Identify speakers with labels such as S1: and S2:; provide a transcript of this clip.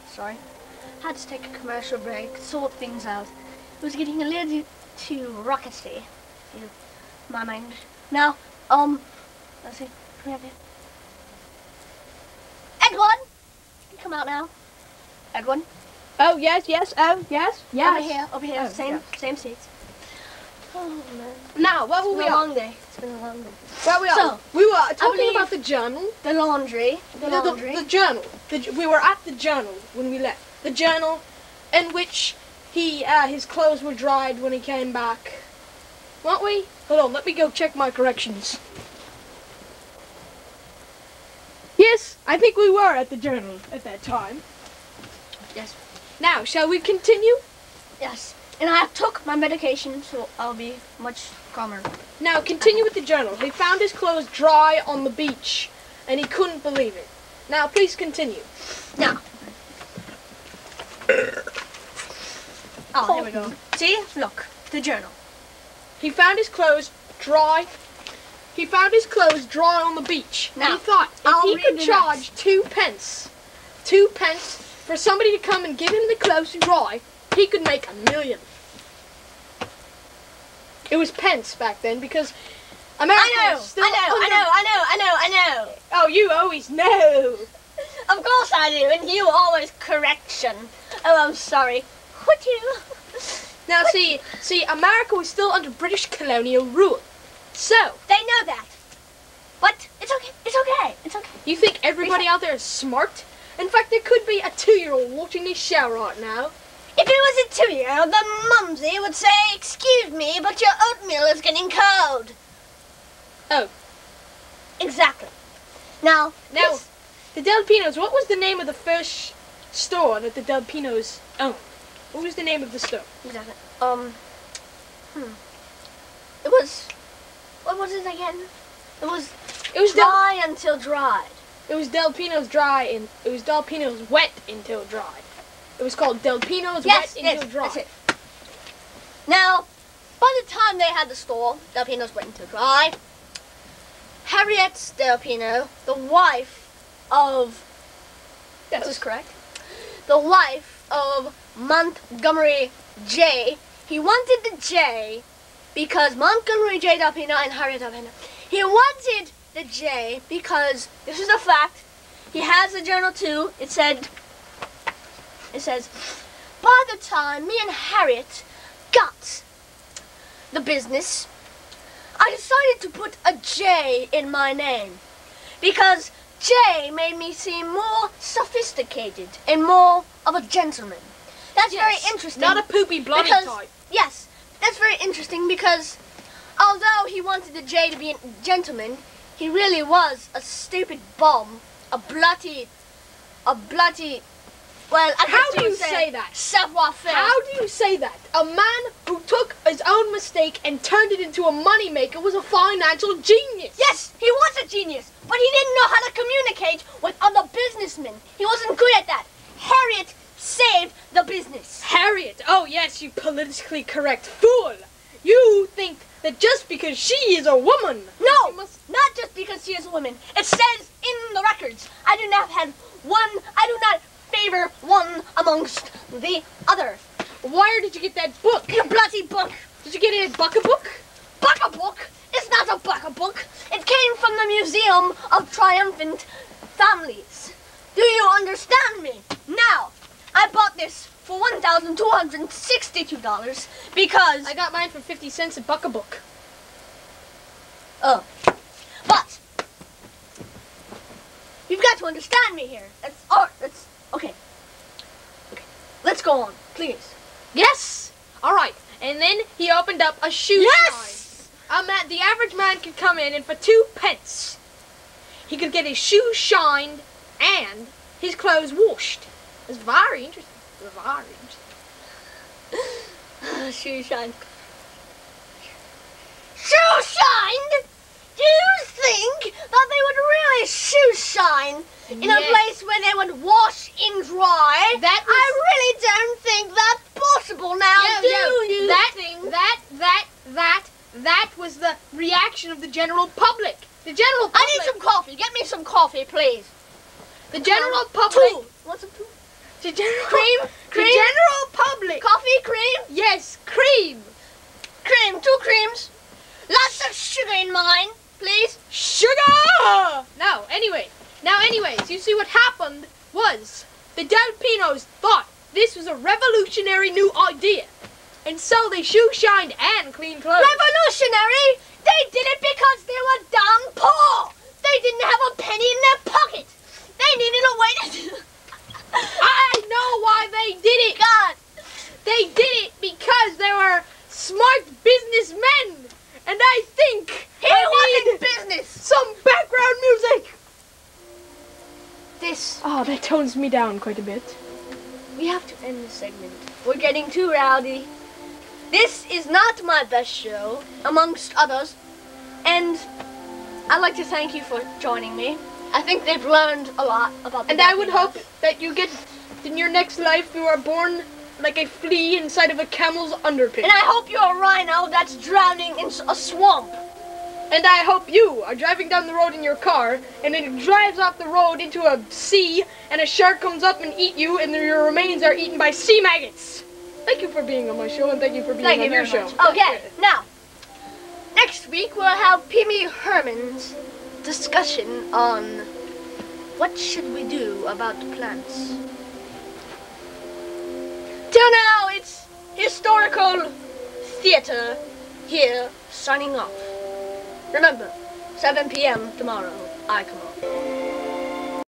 S1: sorry, had to take a commercial break, sort things out. It was getting a little too raucousy, in my mind. Now, let's see, come here. Edwin! Come out now. Edwin?
S2: Oh, yes, oh, yes.
S1: Over here,
S2: Oh,
S1: same seats. Oh, man.
S2: Now, what were we on?
S1: Long day. It's been a long day.
S2: Where we
S1: So,
S2: are? We were talking about the journal.
S1: The laundry.
S2: The journal. We were at the journal when we left. The journal in which his clothes were dried when he came back. Weren't we? Hold on, let me go check my corrections. Yes, I think we were at the journal at that time.
S1: Yes.
S2: Now, shall we continue?
S1: Yes. And I took my medication, so I'll be much calmer.
S2: Now, continue with the journal. He found his clothes dry on the beach, and he couldn't believe it. Now, please continue.
S1: Now. Oh, here we go. See? Look. The journal.
S2: He found his clothes dry. He found his clothes dry on the beach.
S1: Now,
S2: he thought if he could charge
S1: next.
S2: 2 pence for somebody to come and give him the clothes to dry, he could make $1 million. It was pence back then because America was still
S1: I know.
S2: Oh, you always know.
S1: Of course I do, and you always correction. Oh, I'm sorry. What you?
S2: Now, see, America was still under British colonial rule. So
S1: They know that. But it's okay.
S2: you think everybody out there is smart? In fact, there could be a 2-year-old watching this show right now.
S1: If it was a 2-year-old, the mumsy would say, "Excuse me, but your oatmeal is getting cold."
S2: Oh.
S1: Exactly. Now,
S2: The Delpinos, what was the name of the first store that the Delpinos owned? What was the name of the store?
S1: exactly. It was. What was it again? It was dry until dried.
S2: It was Delpinos dry and it was Delpinos wet until dry. It was called Delpinos wet until dry.
S1: That's it. Now, by the time they had the store, Delpinos wet until dry. Harriet Delpino, the wife of. This is correct. The wife of Montgomery J. He wanted the J because Montgomery J. Delpino and Harriet Delpino. He wanted the J because, this is a fact, he has a journal too. It says, by the time me and Harriet got the business, I decided to put a J in my name because J made me seem more sophisticated and more of a gentleman. That's very interesting.
S2: Not a poopy bloody type.
S1: Yes, that's very interesting because although he wanted the J to be a gentleman, he really was a stupid bum, a bloody, well,
S2: how do you say that?
S1: Savoir-faire.
S2: How do you say that? A man who took his own mistake and turned it into a moneymaker was a financial genius.
S1: Yes, he was a genius, but he didn't know how to communicate with other businessmen. He wasn't good at that. Harriet saved the business.
S2: Harriet, oh yes, you politically correct fool. You think that just because she is a woman.
S1: No, not just because she is a woman. It says in the records, I do not favor one amongst the other.
S2: Where did you get that book?
S1: The bloody book.
S2: Did you get it at Buck-a-Book?
S1: Buck-a-Book? It's not a Buck-a-Book. It came from the Museum of Triumphant Families. Do you understand me? Now, I bought this for $1,262 because
S2: I got mine for 50 cents at Buck-a-Book.
S1: Oh. But you've got to understand me here. That's okay. Okay. Let's go on, please.
S2: Yes! Alright. And then he opened up a shoe shine. The average man could come in and for 2 pence he could get his shoes shined and his clothes washed. It's very interesting.
S1: Shoe shined. Shoe shined? Do you think that they would really shoe shine in a place where they would wash in dry? I really don't think that's possible now, do you think?
S2: That was the reaction of the general public. The general public.
S1: I need some coffee. Get me some coffee, please.
S2: The general public.
S1: What's it?
S2: The general
S1: Cream?
S2: The general public.
S1: Coffee, cream?
S2: Yes, cream.
S1: Cream, 2 creams. Lots of sugar in mine, please.
S2: Sugar! Anyways, you see what happened was the delpinos thought this was a revolutionary new idea. And so they shoe-shined and cleaned clothes.
S1: Revolutionary? They did it because they were damn poor. They didn't have a penny in their pocket. They needed a way to...
S2: I know why they did it.
S1: God.
S2: They did it because they were smart businessmen. And I think
S1: He
S2: I
S1: wasn't
S2: need
S1: business.
S2: some background music.
S1: This...
S2: Oh, that tones me down quite a bit.
S1: We have to end this segment. We're getting too rowdy. This is not my best show, amongst others. And I'd like to thank you for joining me. I think they've learned a lot about the
S2: And I would
S1: delpinos.
S2: hope that you get, in your next life, you are born like a flea inside of a camel's underpit.
S1: And I hope you're a rhino that's drowning in a swamp.
S2: And I hope you are driving down the road in your car, and then it drives off the road into a sea, and a shark comes up and eat you, and then your remains are eaten by sea maggots. Thank you for being on my show, and thank you for being on your show.
S1: Okay, now, next week we'll have Pee Herman's discussion on what should we do about the plants. Till now, it's historical theater here, signing off. Remember, 7 p.m. tomorrow, I come on.